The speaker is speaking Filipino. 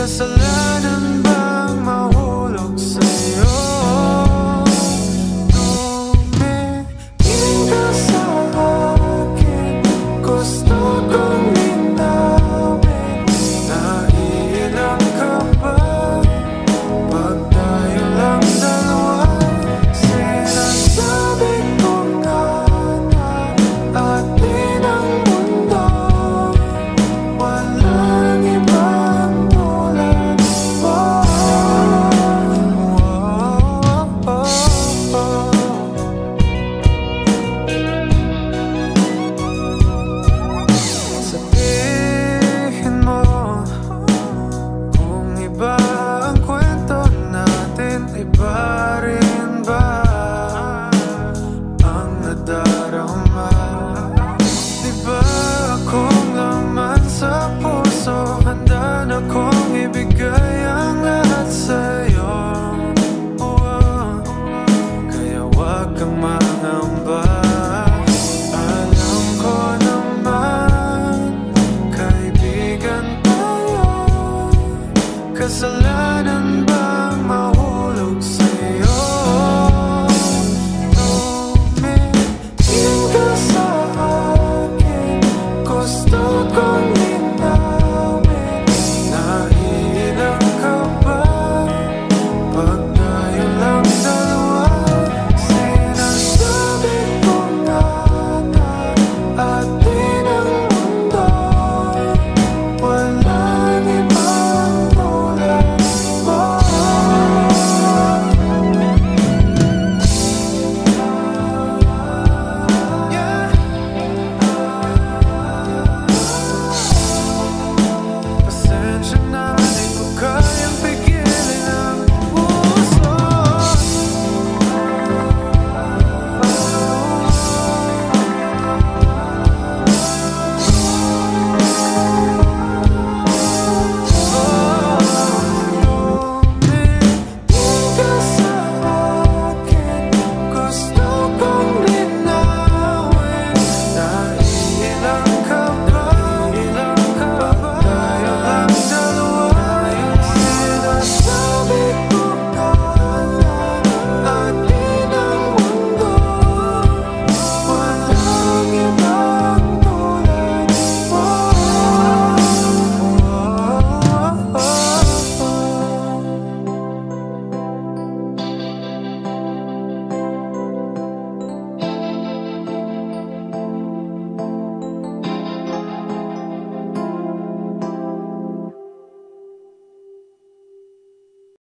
Kasalanan bang mahulog sa'yo? Tumingin ka sa akin, gusto kong linawin. Naiilang ka ba pag tayo lang dalawa? Sinasabi ko nga na atin ang mundo, walang ibang tulad mo. Sabihin mo kung iba ang kwento natin, iba rin ba ang nadarama? Diba akong laman sa puso, handa na kong ibigay ang lahat sa'yo. Kaya wag kang mangamba, alam ko naman kaibigan tayo. Kasalanan